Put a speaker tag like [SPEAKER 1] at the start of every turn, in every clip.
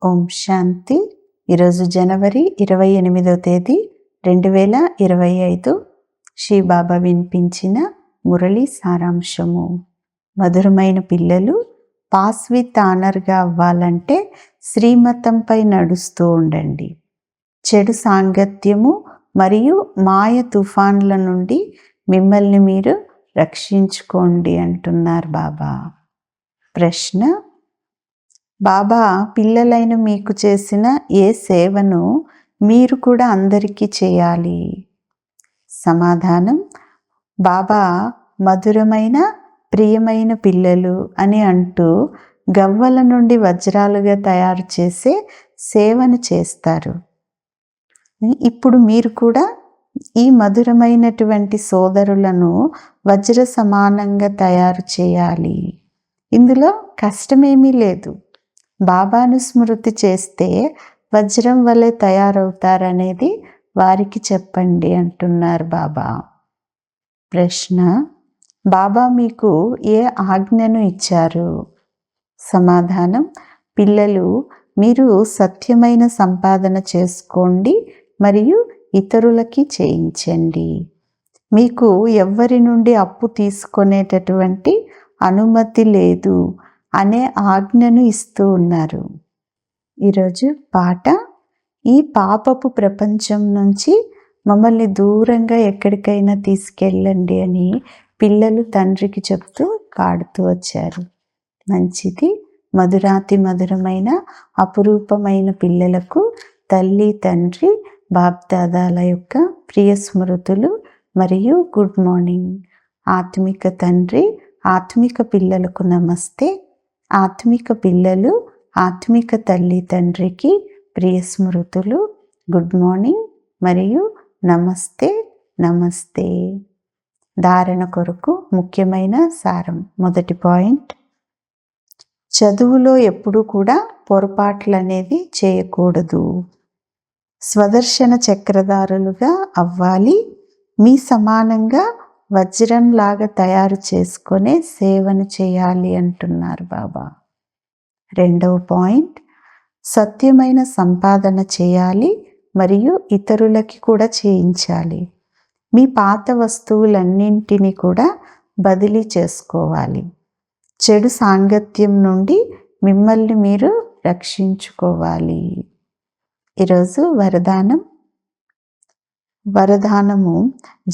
[SPEAKER 1] ఓం శాంతి. ఈరోజు జనవరి 28వ తేదీ 2025. శ్రీ బాబా వినిపించిన మురళి సారాంశము. మధురమైన పిల్లలు, పాస్ విత్ ఆనర్గా అవ్వాలంటే శ్రీమతంపై నడుస్తూ ఉండండి. చెడు సాంగత్యము మరియు మాయ తుఫాన్ల నుండి మిమ్మల్ని మీరు రక్షించుకోండి అంటున్నారు బాబా. ప్రశ్న: బాబా పిల్లలైన మీకు చేసిన ఏ సేవను మీరు కూడా అందరికీ చేయాలి? సమాధానం: బాబా మధురమైన ప్రియమైన పిల్లలు అని అంటూ గవ్వల నుండి వజ్రాలుగా తయారు చేసే సేవను చేస్తారు. ఇప్పుడు మీరు కూడా ఈ మధురమైనటువంటి సోదరులను వజ్ర సమానంగా తయారు చేయాలి. ఇందులో కష్టమేమీ లేదు. బాబాను స్మృతి చేస్తే వజ్రం వలె తయారవుతారనేది వారికి చెప్పండి అంటున్నారు బాబా. ప్రశ్న: బాబా మీకు ఏ ఆజ్ఞను ఇచ్చారు? సమాధానం: పిల్లలు, మీరు సత్యమైన సంపాదన చేసుకోండి మరియు ఇతరులకి చేయించండి. మీకు ఎవ్వరి నుండి అప్పు తీసుకునేటటువంటి అనుమతి లేదు అనే ఆజ్ఞను ఇస్తూ ఉన్నారు. ఈరోజు పాట: ఈ పాపపు ప్రపంచం నుంచి మమ్మల్ని దూరంగా ఎక్కడికైనా తీసుకెళ్ళండి అని పిల్లలు తండ్రికి చెప్తూ పాడుతూ వచ్చారు. మంచిది. మధురాతి మధురమైన అపురూపమైన పిల్లలకు తల్లి తండ్రి బాప్దాదాల యొక్క ప్రియ స్మృతులు మరియు గుడ్ మార్నింగ్. ఆత్మిక తండ్రి ఆత్మిక పిల్లలకు నమస్తే. ఆత్మిక పిల్లలు ఆత్మిక తల్లి తండ్రికి ప్రియ స్మృతులు, గుడ్ మార్నింగ్ మరియు నమస్తే నమస్తే. ధారణ కొరకు ముఖ్యమైన సారం. మొదటి పాయింట్: చదువులో ఎప్పుడూ కూడా పొరపాట్లు అనేది చేయకూడదు. స్వదర్శన చక్రధారులుగా అవ్వాలి. మీ సమానంగా వజ్రంలాగా తయారు చేసుకునే సేవను చేయాలి అంటున్నారు బాబా. రెండవ పాయింట్: సత్యమైన సంపాదన చేయాలి మరియు ఇతరులకి కూడా చేయించాలి. మీ పాత వస్తువులన్నింటినీ కూడా బదిలీ చేసుకోవాలి. చెడు సాంగత్యం నుండి మిమ్మల్ని మీరు రక్షించుకోవాలి. ఈరోజు వరదానము: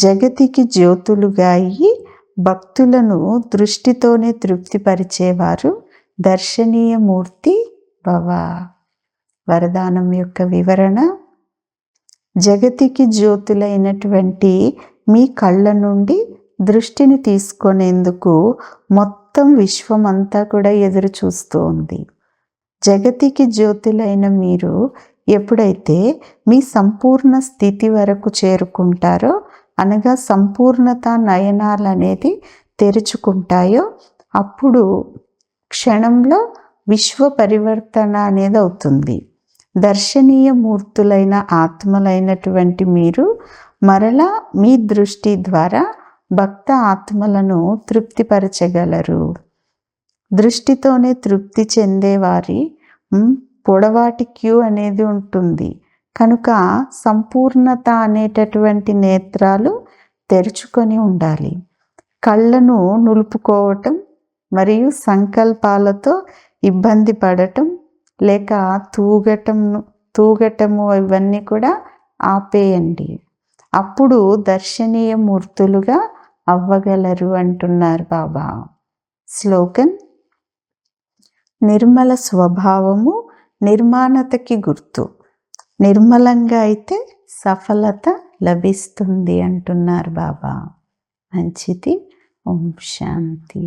[SPEAKER 1] జగతికి జ్యోతులుగా అయ్యి భక్తులను దృష్టితోనే తృప్తిపరిచేవారు దర్శనీయ మూర్తి భవ. వరదానం యొక్క వివరణ: జగతికి జ్యోతులైనటువంటి మీ కళ్ళ నుండి దృష్టిని తీసుకునేందుకు మొత్తం విశ్వమంతా కూడా ఎదురు చూస్తూ ఉంది. జగతికి జ్యోతులైన మీరు ఎప్పుడైతే మీ సంపూర్ణ స్థితి వరకు చేరుకుంటారో, అనగా సంపూర్ణత నయనాలు అనేది తెరుచుకుంటాయో, అప్పుడు క్షణంలో విశ్వ పరివర్తన అనేది అవుతుంది. దర్శనీయ మూర్తులైన ఆత్మలైనటువంటి మీరు మరలా మీ దృష్టి ద్వారా భక్త ఆత్మలను తృప్తిపరచగలరు. దృష్టితోనే తృప్తి చెందేవారి పొడవాటి క్యూ అనేది ఉంటుంది. కనుక సంపూర్ణత అనేటటువంటి నేత్రాలు తెరుచుకొని ఉండాలి. కళ్ళను నులుపుకోవటం మరియు సంకల్పాలతో ఇబ్బంది పడటం లేక తూగటము ఇవన్నీ కూడా ఆపేయండి. అప్పుడు దర్శనీయ మూర్తులుగా అవ్వగలరు అంటున్నారు బాబా. స్లోగన్: నిర్మల స్వభావము నిర్మాణతకి గుర్తు. నిర్మలంగా అయితే సఫలత లభిస్తుంది అంటున్నారు బాబా. మంచిది. ఓం శాంతి.